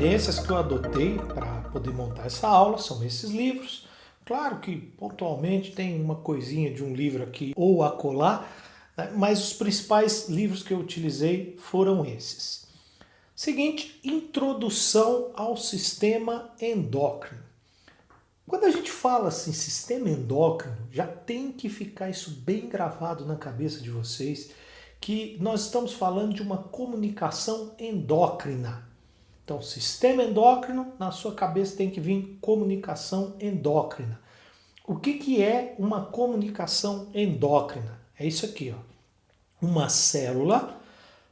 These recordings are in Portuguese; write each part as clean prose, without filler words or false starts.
evidências que eu adotei para poder montar essa aula são esses livros. Claro que pontualmente tem uma coisinha de um livro aqui ou acolá, né? Mas os principais livros que eu utilizei foram esses. Seguinte, introdução ao sistema endócrino. Quando a gente fala assim, sistema endócrino, já tem que ficar isso bem gravado na cabeça de vocês, que nós estamos falando de uma comunicação endócrina. Então, sistema endócrino, na sua cabeça tem que vir comunicação endócrina. O que é uma comunicação endócrina? É isso aqui, ó. Uma célula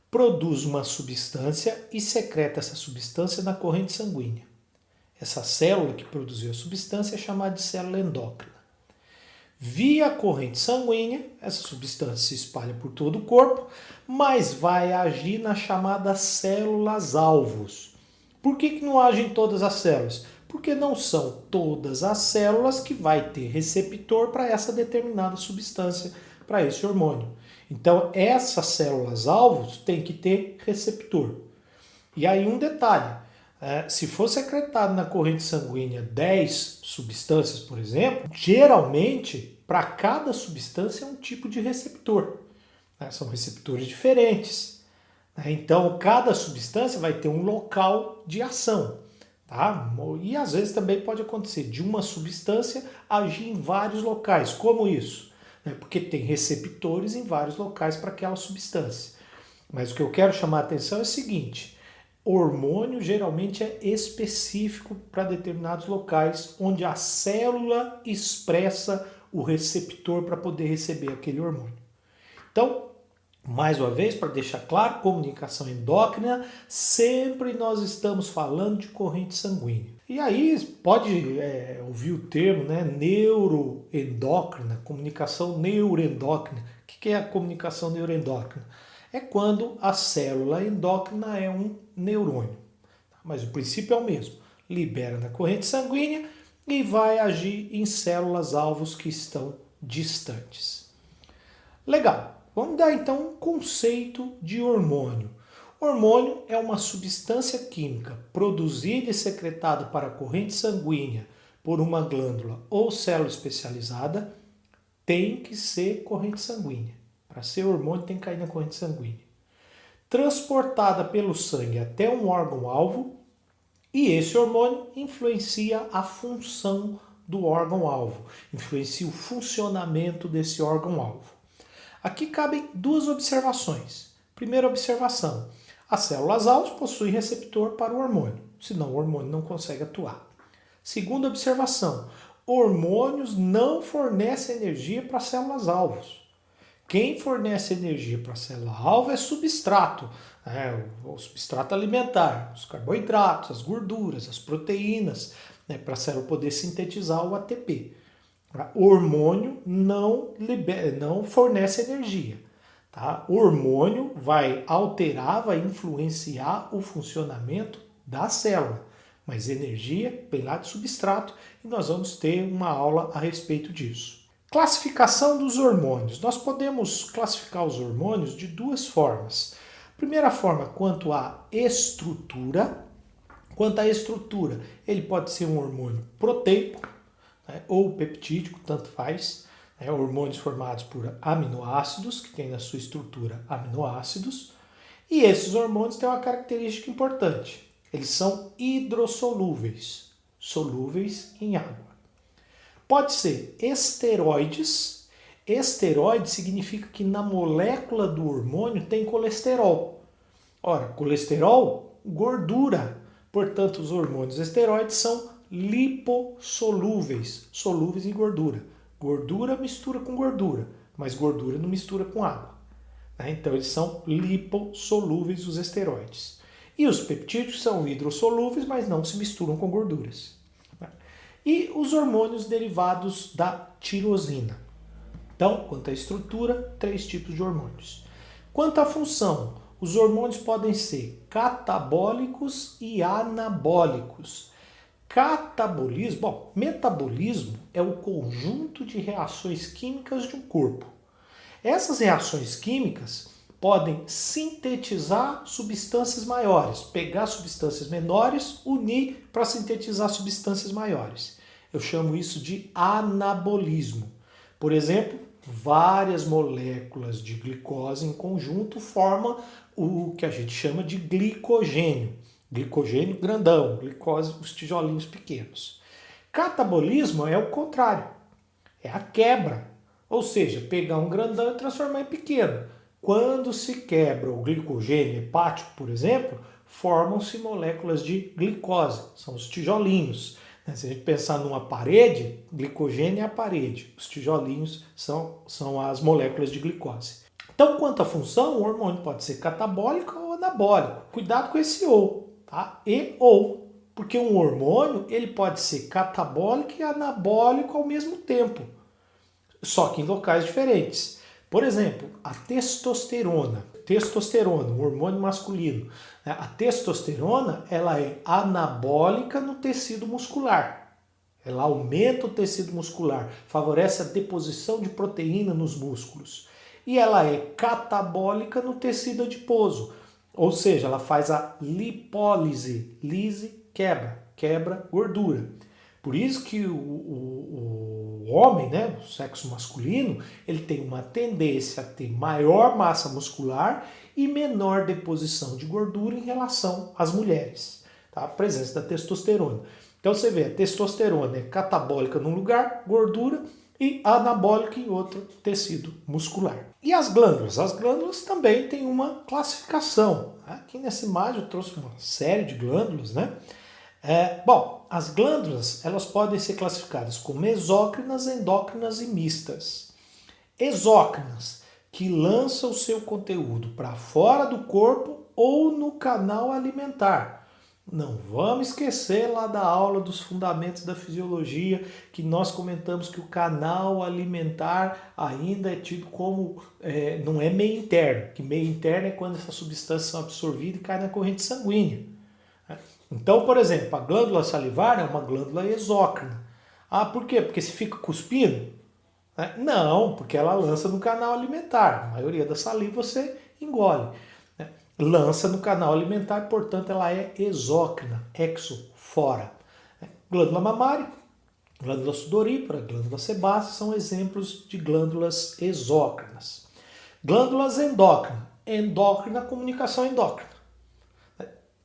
produz uma substância e secreta essa substância na corrente sanguínea. Essa célula que produziu a substância é chamada de célula endócrina. Via a corrente sanguínea, essa substância se espalha por todo o corpo, mas vai agir nas chamadas células-alvos. Por que não agem em todas as células? Porque não são todas as células que vai ter receptor para essa determinada substância, para esse hormônio. Então, essas células-alvos têm que ter receptor. E aí um detalhe, se for secretado na corrente sanguínea 10 substâncias, por exemplo, geralmente, para cada substância é um tipo de receptor. São receptores diferentes. Então, cada substância vai ter um local de ação. Tá? E às vezes também pode acontecer de uma substância agir em vários locais. Como isso? Porque tem receptores em vários locais para aquela substância. Mas o que eu quero chamar a atenção é o seguinte: hormônio geralmente é específico para determinados locais onde a célula expressa o receptor para poder receber aquele hormônio. Então, mais uma vez, para deixar claro, comunicação endócrina, sempre nós estamos falando de corrente sanguínea. E aí pode ouvir o termo, né, neuroendócrina, comunicação neuroendócrina. O que é a comunicação neuroendócrina? É quando a célula endócrina é um neurônio. Mas o princípio é o mesmo. Libera na corrente sanguínea e vai agir em células-alvos que estão distantes. Legal. Vamos dar então um conceito de hormônio. Hormônio é uma substância química produzida e secretada para a corrente sanguínea por uma glândula ou célula especializada. Tem que ser corrente sanguínea. Para ser hormônio tem que cair na corrente sanguínea. Transportada pelo sangue até um órgão-alvo, e esse hormônio influencia a função do órgão-alvo, influencia o funcionamento desse órgão-alvo. Aqui cabem duas observações. Primeira observação: as células-alvo possuem receptor para o hormônio, senão o hormônio não consegue atuar. Segunda observação: hormônios não fornecem energia para células-alvos. Quem fornece energia para a célula-alvo é substrato, o substrato alimentar, os carboidratos, as gorduras, as proteínas, para a célula poder sintetizar o ATP. O hormônio não fornece energia. Tá? O hormônio vai alterar, vai influenciar o funcionamento da célula, mas energia vem lá de substrato e nós vamos ter uma aula a respeito disso. Classificação dos hormônios. Nós podemos classificar os hormônios de duas formas. Primeira forma, quanto à estrutura. Quanto à estrutura, ele pode ser um hormônio proteico, ou peptídico, tanto faz. Hormônios formados por aminoácidos, que tem na sua estrutura aminoácidos. E esses hormônios têm uma característica importante. Eles são hidrossolúveis, solúveis em água. Pode ser esteroides. Esteroide significa que na molécula do hormônio tem colesterol. Ora, colesterol, gordura. Portanto, os hormônios esteroides são lipossolúveis, solúveis em gordura. Gordura mistura com gordura, mas gordura não mistura com água. Então, eles são lipossolúveis, os esteroides. E os peptídeos são hidrossolúveis, mas não se misturam com gorduras. E os hormônios derivados da tirosina. Então, quanto à estrutura, 3 tipos de hormônios. Quanto à função, os hormônios podem ser catabólicos e anabólicos. Catabolismo, metabolismo é o conjunto de reações químicas de um corpo. Essas reações químicas podem sintetizar substâncias maiores, pegar substâncias menores, unir para sintetizar substâncias maiores. Eu chamo isso de anabolismo. Por exemplo, várias moléculas de glicose em conjunto formam o que a gente chama de glicogênio. Glicogênio grandão, glicose, os tijolinhos pequenos. Catabolismo é o contrário, é a quebra. Ou seja, pegar um grandão e transformar em pequeno. Quando se quebra o glicogênio hepático, por exemplo, formam-se moléculas de glicose, são os tijolinhos. Se a gente pensar numa parede, glicogênio é a parede, os tijolinhos são as moléculas de glicose. Então, quanto à função, o hormônio pode ser catabólico ou anabólico. Cuidado com esse ou, tá? E ou, porque um hormônio ele pode ser catabólico e anabólico ao mesmo tempo, só que em locais diferentes. Por exemplo, a testosterona, um hormônio masculino. A testosterona ela é anabólica no tecido muscular. Ela aumenta o tecido muscular, favorece a deposição de proteína nos músculos. E ela é catabólica no tecido adiposo, ou seja, ela faz a lipólise, lise, quebra gordura. Por isso que o homem, né, o sexo masculino, ele tem uma tendência a ter maior massa muscular e menor deposição de gordura em relação às mulheres. Tá? A presença da testosterona. Então você vê, a testosterona é catabólica num lugar, gordura, e anabólica em outro tecido muscular. E as glândulas? As glândulas também têm uma classificação. Aqui nessa imagem eu trouxe uma série de glândulas, né? Bom, as glândulas elas podem ser classificadas como exócrinas, endócrinas e mistas. Exócrinas, que lançam o seu conteúdo para fora do corpo ou no canal alimentar. Não vamos esquecer lá da aula dos fundamentos da fisiologia, que nós comentamos que o canal alimentar ainda é tido como, não é meio interno, que meio interno é quando essas substâncias são absorvidas e caem na corrente sanguínea. Então, por exemplo, a glândula salivar é uma glândula exócrina. Por quê? Porque se fica cuspindo? Não, porque ela lança no canal alimentar. A maioria da saliva você engole. Lança no canal alimentar, portanto ela é exócrina, exo, fora. Glândula mamária, glândula sudorípara, glândula sebácea são exemplos de glândulas exócrinas. Glândulas endócrinas, endócrina, comunicação endócrina.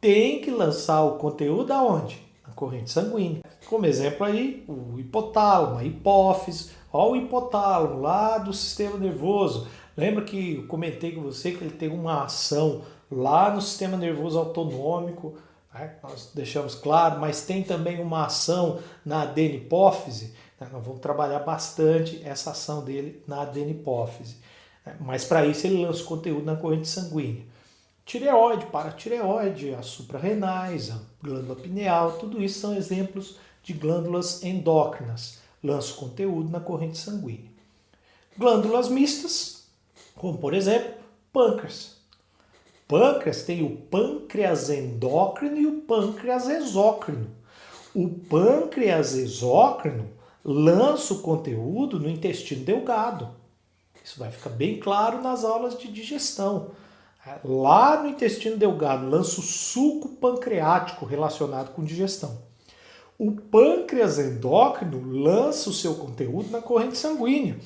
Tem que lançar o conteúdo aonde? Na corrente sanguínea. Como exemplo aí, o hipotálamo, a hipófise, ó, o hipotálamo lá do sistema nervoso. Lembra que eu comentei com você que ele tem uma ação lá no sistema nervoso autonômico, né? Nós deixamos claro, mas tem também uma ação na adenipófise, né? Nós vamos trabalhar bastante essa ação dele na adenipófise, né? Mas para isso ele lança o conteúdo na corrente sanguínea. Tireoide, paratireoide, as suprarrenais, a glândula pineal, tudo isso são exemplos de glândulas endócrinas, lança o conteúdo na corrente sanguínea. Glândulas mistas, como por exemplo, pâncreas. Pâncreas tem o pâncreas endócrino e o pâncreas exócrino. O pâncreas exócrino lança o conteúdo no intestino delgado. Isso vai ficar bem claro nas aulas de digestão. Lá no intestino delgado lança o suco pancreático relacionado com digestão. O pâncreas endócrino lança o seu conteúdo na corrente sanguínea.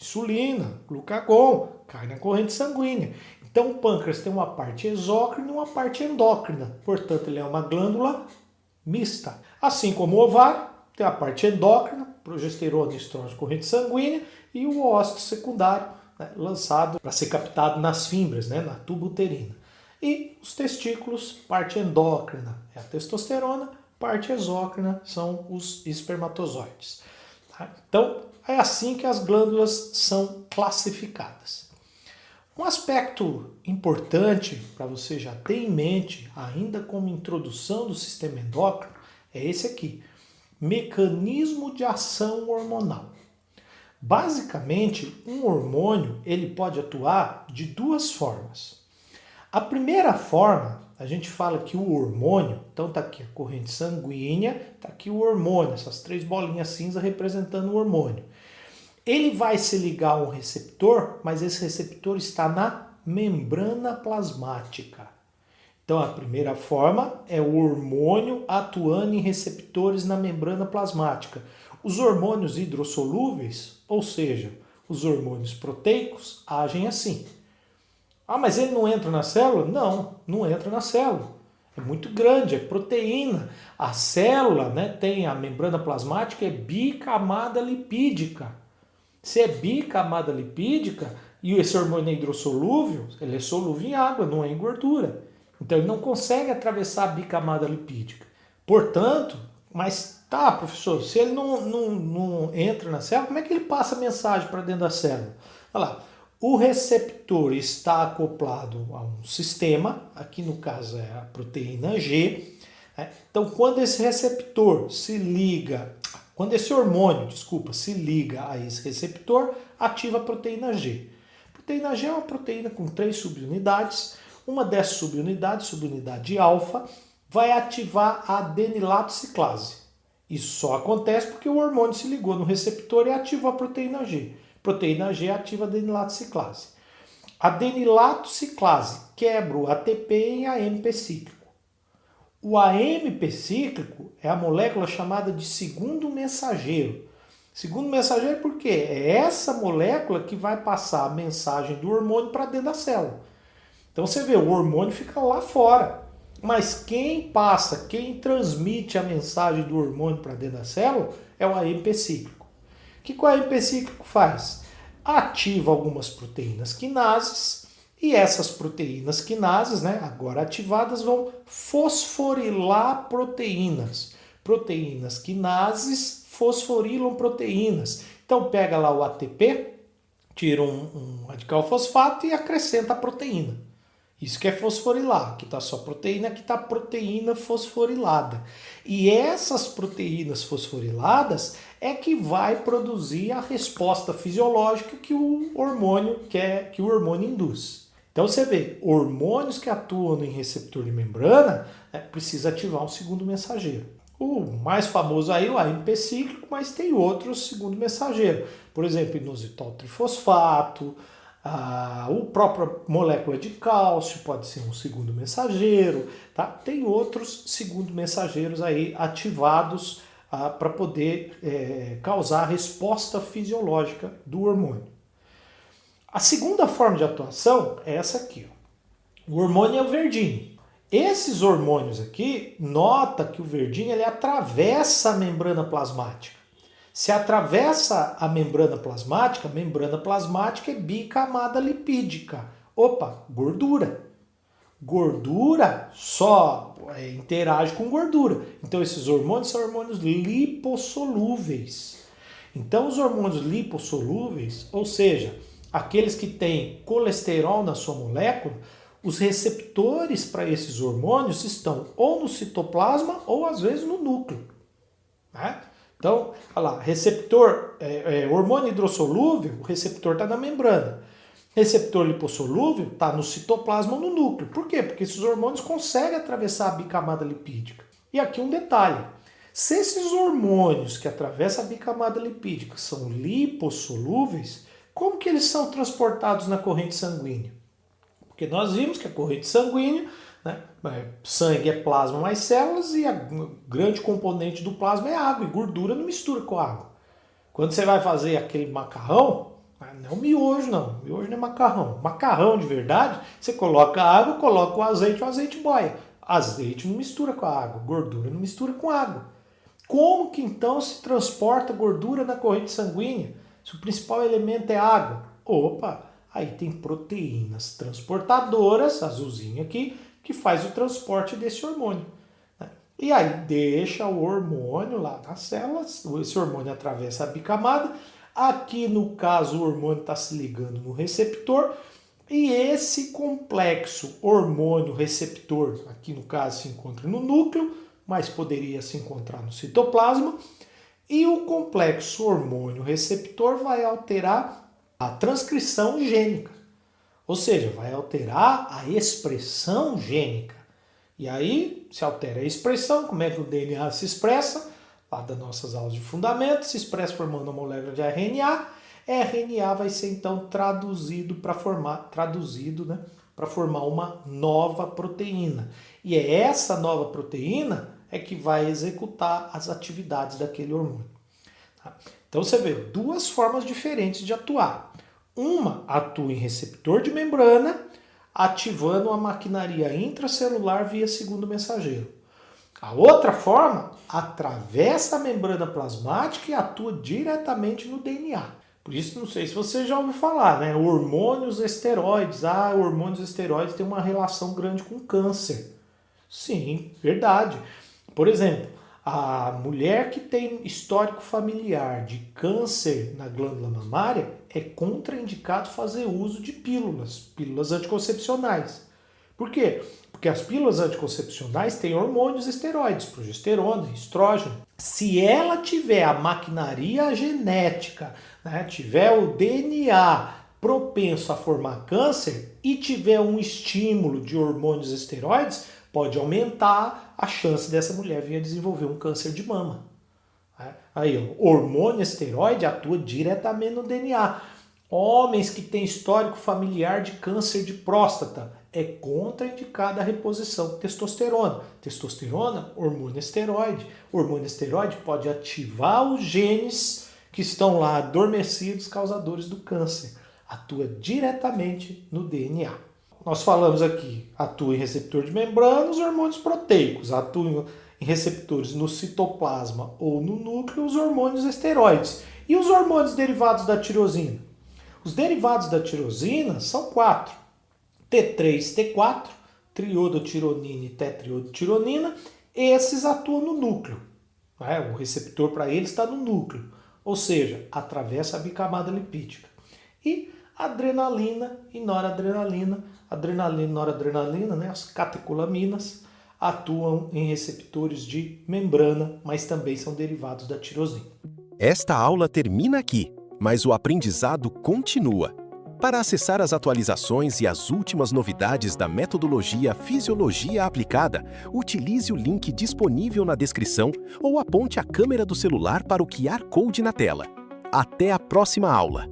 Insulina, glucagon, cai na corrente sanguínea. Então o pâncreas tem uma parte exócrina e uma parte endócrina. Portanto, ele é uma glândula mista. Assim como o ovário, tem a parte endócrina, progesterona, estrógeno, corrente sanguínea, e o óvulo secundário, né, lançado para ser captado nas fímbrias, né, na tuba uterina. E os testículos, parte endócrina é a testosterona, parte exócrina são os espermatozoides. Tá? Então, é assim que as glândulas são classificadas. Um aspecto importante para você já ter em mente, ainda como introdução do sistema endócrino, é esse aqui: mecanismo de ação hormonal. Basicamente, um hormônio ele pode atuar de duas formas. A primeira forma, a gente fala que o hormônio, então está aqui a corrente sanguínea, está aqui o hormônio, essas três bolinhas cinza representando o hormônio. Ele vai se ligar a um receptor, mas esse receptor está na membrana plasmática. Então, a primeira forma é o hormônio atuando em receptores na membrana plasmática. Os hormônios hidrossolúveis, ou seja, os hormônios proteicos, agem assim. Ah, mas ele não entra na célula? Não, não entra na célula. É muito grande, é proteína. A célula, né, tem a membrana plasmática, é bicamada lipídica. Se é bicamada lipídica e esse hormônio é hidrossolúvel, ele é solúvel em água, não é em gordura. Então ele não consegue atravessar a bicamada lipídica. Portanto, mas tá, professor, se ele não entra na célula, como é que ele passa a mensagem para dentro da célula? Olha lá, o receptor está acoplado a um sistema, aqui no caso é a proteína G. Né? Então quando esse receptor se liga, quando esse hormônio, desculpa, se liga a esse receptor, ativa a proteína G. A proteína G é uma proteína com 3 subunidades. Uma dessas subunidades, subunidade alfa, vai ativar a adenilato ciclase. Isso só acontece porque o hormônio se ligou no receptor e ativou a proteína G. Proteína G ativa a adenilato ciclase. Adenilato ciclase quebra o ATP em AMP cíclico. O AMP cíclico é a molécula chamada de segundo mensageiro. Segundo mensageiro por quê? É essa molécula que vai passar a mensagem do hormônio para dentro da célula. Então você vê, o hormônio fica lá fora. Mas quem passa, quem transmite a mensagem do hormônio para dentro da célula é o AMP cíclico. O que o AMP cíclico faz? Ativa algumas proteínas quinases e essas proteínas quinases, né, agora ativadas, vão fosforilar proteínas. Proteínas quinases fosforilam proteínas. Então pega lá o ATP, tira um radical fosfato e acrescenta a proteína. Isso que é fosforilar, aqui está só proteína, aqui está proteína fosforilada. E essas proteínas fosforiladas é que vai produzir a resposta fisiológica que o hormônio quer, que o hormônio induz. Então você vê, hormônios que atuam em receptor de membrana, precisa ativar um segundo mensageiro. O mais famoso aí é o AMP cíclico, mas tem outros segundo mensageiro. Por exemplo, inositol trifosfato, a própria molécula de cálcio pode ser um segundo mensageiro, tá? Tem outros segundo mensageiros aí ativados para poder causar a resposta fisiológica do hormônio. A segunda forma de atuação é essa aqui. Ó. O hormônio é o verdinho. Esses hormônios aqui, nota que o verdinho ele atravessa a membrana plasmática. Se atravessa a membrana plasmática é bicamada lipídica. Opa, gordura. Gordura só interage com gordura. Então esses hormônios são hormônios lipossolúveis. Então os hormônios lipossolúveis, ou seja, aqueles que têm colesterol na sua molécula, os receptores para esses hormônios estão ou no citoplasma ou às vezes no núcleo. Né? Então, olha lá, receptor, hormônio hidrossolúvel, o receptor está na membrana. Receptor lipossolúvel está no citoplasma ou no núcleo. Por quê? Porque esses hormônios conseguem atravessar a bicamada lipídica. E aqui um detalhe. Se esses hormônios que atravessam a bicamada lipídica são lipossolúveis, como que eles são transportados na corrente sanguínea? Porque nós vimos que a corrente sanguínea, né, sangue é plasma mais células e a grande componente do plasma é água e gordura não mistura com água. Quando você vai fazer aquele macarrão, não é miojo não, miojo não é macarrão. Macarrão de verdade, você coloca água, coloca o azeite boia. Azeite não mistura com a água, gordura não mistura com água. Como que então se transporta gordura na corrente sanguínea? Se o principal elemento é água, opa, aí tem proteínas transportadoras, azulzinho aqui, que faz o transporte desse hormônio. Né? E aí deixa o hormônio lá nas células, esse hormônio atravessa a bicamada, aqui no caso o hormônio está se ligando no receptor, e esse complexo hormônio-receptor, aqui no caso se encontra no núcleo, mas poderia se encontrar no citoplasma, e o complexo hormônio-receptor vai alterar a transcrição gênica, ou seja, vai alterar a expressão gênica. E aí, se altera a expressão, como é que o DNA se expressa? Lá das nossas aulas de fundamentos, se expressa formando uma molécula de RNA. RNA vai ser então traduzido, né, para formar uma nova proteína. E é essa nova proteína é que vai executar as atividades daquele hormônio. Tá? Então você vê duas formas diferentes de atuar. Uma atua em receptor de membrana, ativando a maquinaria intracelular via segundo mensageiro. A outra forma atravessa a membrana plasmática e atua diretamente no DNA. Por isso, não sei se você já ouviu falar, né? Hormônios esteroides. Hormônios esteroides têm uma relação grande com câncer. Sim, verdade. Por exemplo, a mulher que tem histórico familiar de câncer na glândula mamária é contraindicado fazer uso de pílulas anticoncepcionais. Por quê? Porque as pílulas anticoncepcionais têm hormônios esteroides, progesterona, estrógeno. Se ela tiver a maquinaria genética, né, tiver o DNA propenso a formar câncer e tiver um estímulo de hormônios esteroides, pode aumentar a chance dessa mulher vir a desenvolver um câncer de mama. Aí, o hormônio esteroide atua diretamente no DNA. Homens que têm histórico familiar de câncer de próstata, é contraindicada a reposição de testosterona. Testosterona, hormônio esteroide. O hormônio esteroide pode ativar os genes que estão lá adormecidos, causadores do câncer. Atua diretamente no DNA. Nós falamos aqui, atua em receptor de membrana, os hormônios proteicos, atuam em receptores no citoplasma ou no núcleo, os hormônios esteroides. E os hormônios derivados da tirosina? Os derivados da tirosina são 4. T3, T4, triodotironina e tetriodotironina. Esses atuam no núcleo. O receptor para eles está no núcleo, ou seja, atravessa a bicamada lipídica. E adrenalina e noradrenalina, adrenalina e noradrenalina, né, as catecolaminas, atuam em receptores de membrana, mas também são derivados da tirosina. Esta aula termina aqui, mas o aprendizado continua. Para acessar as atualizações e as últimas novidades da metodologia Fisiologia Aplicada, utilize o link disponível na descrição ou aponte a câmera do celular para o QR Code na tela. Até a próxima aula!